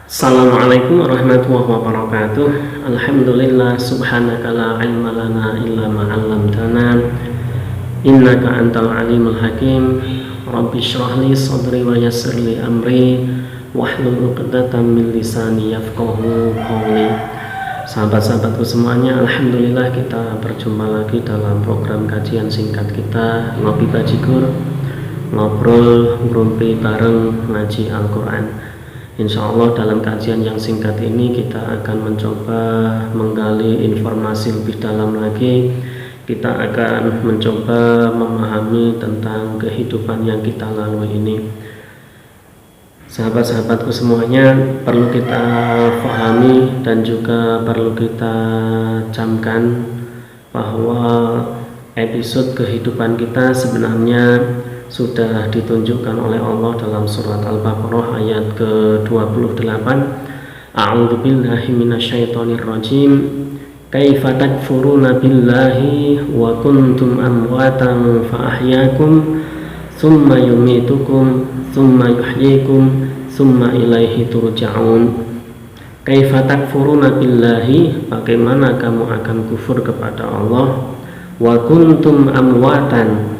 Assalamualaikum warahmatullahi wabarakatuh. Alhamdulillah subhanaka la ilma lana illa ma 'allamtana innaka antal alimul hakim. Rabbi shrah li sadri wa yassir li amri wahlul 'uqdatam min lisani yafqahu qawli. Sahabat-sahabatku semuanya, alhamdulillah kita berjumpa lagi dalam program kajian singkat kita Ngopi Bajigur, ngobrol ngrumpi bareng ngaji Al-Qur'an. Insya Allah dalam kajian yang singkat ini kita akan mencoba menggali informasi lebih dalam lagi. Kita akan mencoba memahami tentang kehidupan yang kita lalui ini. Sahabat-sahabatku semuanya, perlu kita pahami dan juga perlu kita camkan bahwa episode kehidupan kita sebenarnya sudah ditunjukkan oleh Allah dalam surat Al-Baqarah ayat ke-28. A'udzu billahi minasyaitonir rajim. Kaifa takfuruna billahi wa kuntum amwatan fa ahyaakum tsumma yumitukum tsumma yuhyikum tsumma ilaihi turja'un. Kaifa takfuruna billahi, bagaimana kamu akan kufur kepada Allah, wa kuntum amwatan.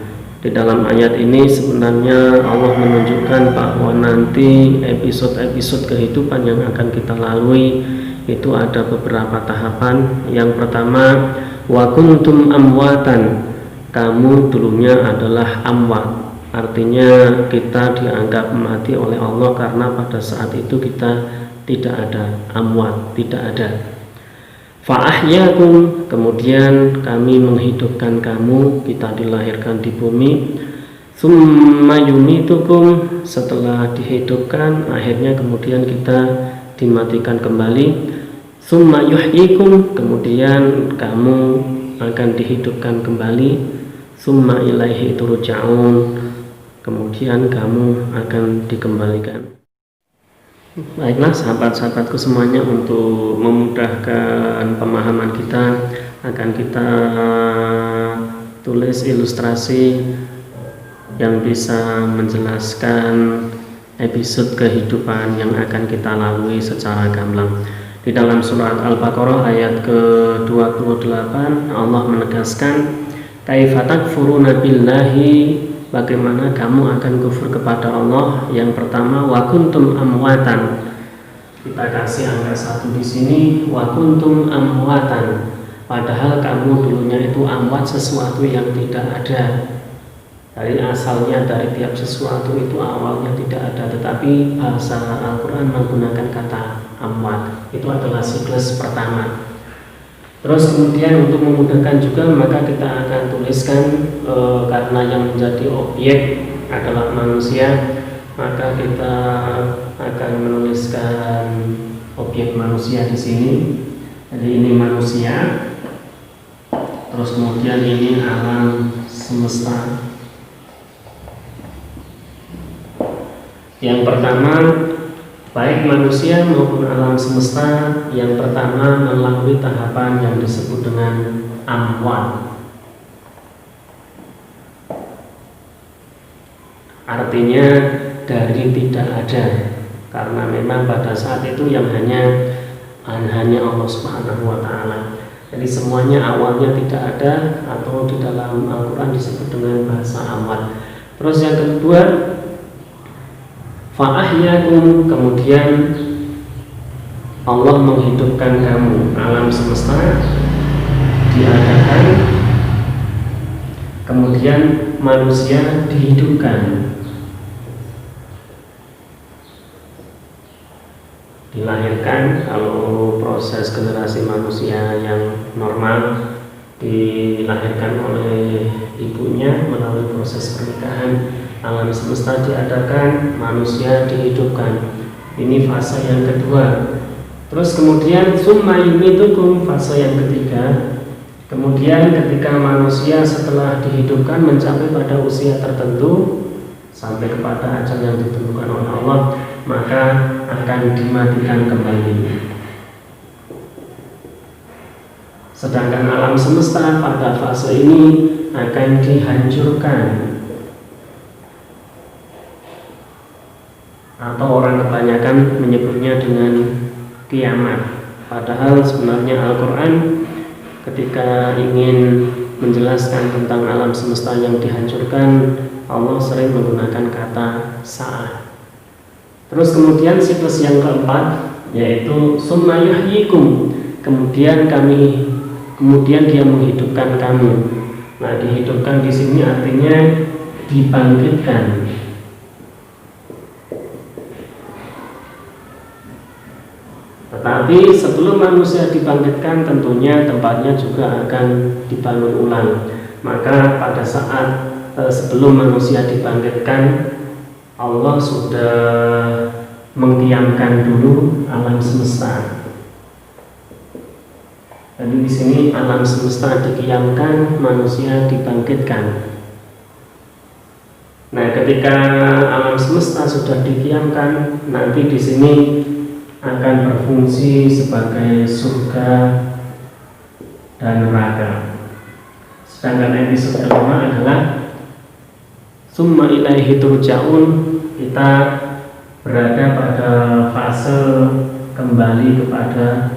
Di dalam ayat ini sebenarnya Allah menunjukkan bahwa nanti episode-episode kehidupan yang akan kita lalui itu ada beberapa tahapan. Yang pertama, wa kuntum amwatan, kamu dulunya adalah amwat, artinya kita dianggap mati oleh Allah karena pada saat itu kita tidak ada, amwat, tidak ada. Fa'ahyakum, kemudian kami menghidupkan kamu, kita dilahirkan di bumi. Tsumma yumitukum, setelah dihidupkan akhirnya kemudian kita dimatikan kembali. Tsumma yuhyikum, kemudian kamu akan dihidupkan kembali. Tsumma ilaihi turja'un, kemudian kamu akan dikembalikan. Baiklah sahabat-sahabatku semuanya, untuk memudahkan pemahaman kita akan kita tulis ilustrasi yang bisa menjelaskan episode kehidupan yang akan kita lalui secara gamblang. Di dalam surat Al-Baqarah ayat ke-28 Allah menegaskan, kaifa takfuruna billahi, bagaimana kamu akan kufur kepada Allah. Yang pertama, wa kuntum amwatan. Kita kasih angka 1 di sini, wa kuntum amwatan. Padahal kamu dulunya itu amwat, sesuatu yang tidak ada. Dari asalnya dari tiap sesuatu itu awalnya tidak ada, tetapi bahasa Al-Quran menggunakan kata amwat. Itu adalah siklus pertama. Terus kemudian untuk memudahkan juga maka kita akan tuliskan karena yang menjadi objek adalah manusia, maka kita akan menuliskan objek manusia di sini. Jadi ini manusia. Terus kemudian ini alam semesta. Yang pertama, baik manusia maupun alam semesta, yang pertama melalui tahapan yang disebut dengan amwat. Artinya dari tidak ada, karena memang pada saat itu yang hanya Allah Subhanahu wa Ta'ala. Jadi semuanya awalnya tidak ada, atau di dalam Al-Quran disebut dengan bahasa amwat. Terus yang kedua, fa'ahyakum, kemudian Allah menghidupkan kamu, alam semesta diadakan, kemudian manusia dihidupkan, dilahirkan. Kalau proses generasi manusia yang normal dilahirkan oleh ibunya melalui proses pernikahan, alam semesta diadakan, manusia dihidupkan. Ini fase yang kedua. Terus kemudian summa yumitukum, fase yang ketiga. Kemudian ketika manusia setelah dihidupkan mencapai pada usia tertentu sampai kepada ajal yang ditentukan oleh Allah, maka akan dimatikan kembali. Sedangkan alam semesta pada fase ini akan dihancurkan, atau orang kebanyakan menyebutnya dengan kiamat. Padahal sebenarnya Al-Quran ketika ingin menjelaskan tentang alam semesta yang dihancurkan, Allah sering menggunakan kata sa'ah. Terus kemudian siklus yang keempat yaitu summa yuhyikum, kemudian dia menghidupkan kamu. Nah, dihidupkan di sini artinya dibangkitkan. Tetapi sebelum manusia dibangkitkan tentunya tempatnya juga akan dibangun ulang. Maka pada saat sebelum manusia dibangkitkan, Allah sudah mengkiamkan dulu alam semesta. Jadi di sini alam semesta dikiamkan, manusia dibangkitkan. Nah, ketika alam semesta sudah dikiamkan, nanti di sini akan berfungsi sebagai surga dan neraka. Sedangkan episode kedua adalah summa ilaihi turja'un, kita berada pada fase kembali kepada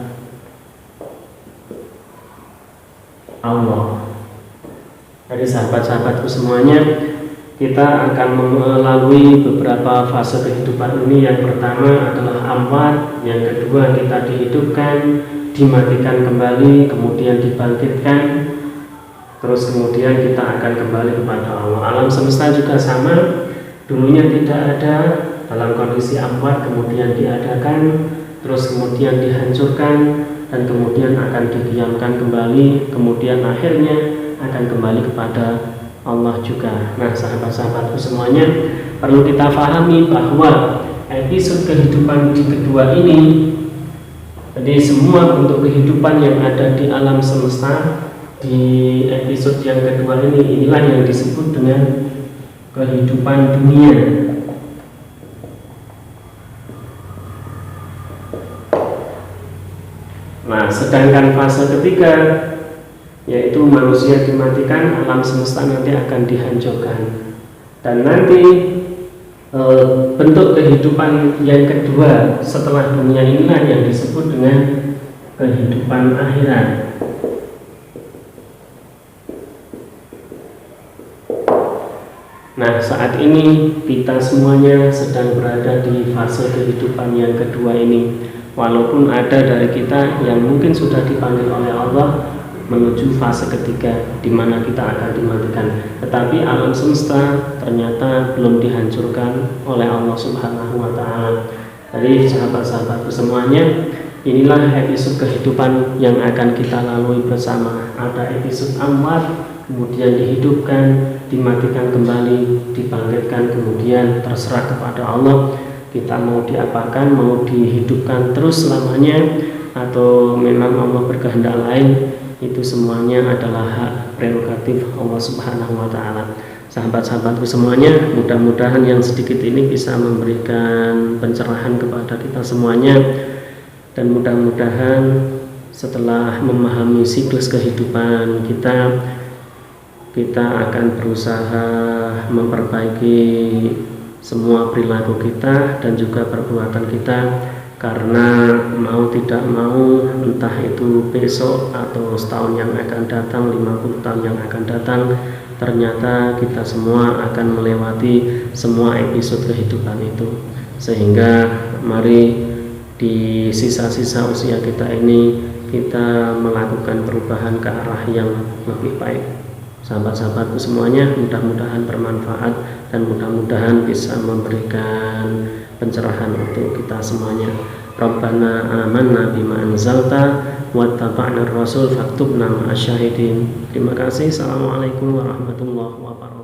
Allah. Dari sahabat-sahabatku semuanya, kita akan melalui beberapa fase kehidupan ini. Yang pertama adalah amwat, yang kedua kita dihidupkan, dimatikan kembali, kemudian dibangkitkan, terus kemudian kita akan kembali kepada Allah. Alam semesta juga sama, dulunya tidak ada, dalam kondisi amwat, kemudian diadakan, terus kemudian dihancurkan, dan kemudian akan didiamkan kembali, kemudian akhirnya akan kembali kepada Allah juga. Nah, sahabat-sahabatku semuanya, perlu kita pahami bahwa episode kehidupan di kedua ini, jadi semua bentuk kehidupan yang ada di alam semesta di episode yang kedua ini, inilah yang disebut dengan kehidupan dunia. Nah, sedangkan fase ketiga yaitu manusia dimatikan, alam semesta nanti akan dihancurkan. Dan nanti bentuk kehidupan yang kedua setelah dunia inilah yang disebut dengan kehidupan akhirat. Nah, saat ini kita semuanya sedang berada di fase kehidupan yang kedua ini. Walaupun ada dari kita yang mungkin sudah dipanggil oleh Allah menuju fase ketiga di mana kita akan dimatikan, tetapi alam semesta ternyata belum dihancurkan oleh Allah Subhanahu wa taala. Jadi sahabat-sahabatku semuanya, inilah episode kehidupan yang akan kita lalui bersama. Ada episode amwat, kemudian dihidupkan, dimatikan kembali, dibangkitkan, kemudian terserah kepada Allah. Kita mau diapakan, mau dihidupkan terus selamanya, atau memang Allah berkehendak lain, itu semuanya adalah hak prerogatif Allah Subhanahu wa taala. Sahabat-sahabatku semuanya, mudah-mudahan yang sedikit ini bisa memberikan pencerahan kepada kita semuanya, dan mudah-mudahan setelah memahami siklus kehidupan kita akan berusaha memperbaiki semua perilaku kita dan juga perbuatan kita. Karena mau tidak mau, entah itu besok atau setahun yang akan datang, 50 tahun yang akan datang, ternyata kita semua akan melewati semua episode kehidupan itu. Sehingga mari di sisa-sisa usia kita ini kita melakukan perubahan ke arah yang lebih baik. Sahabat-sahabatku semuanya, mudah-mudahan bermanfaat dan mudah-mudahan bisa memberikan pencerahan untuk kita semuanya. Rabbana amanna bima anzalta wattaba'na ar-rasul faktubna ma'asyahidin. Terima kasih. Assalamualaikum warahmatullahi wabarakatuh.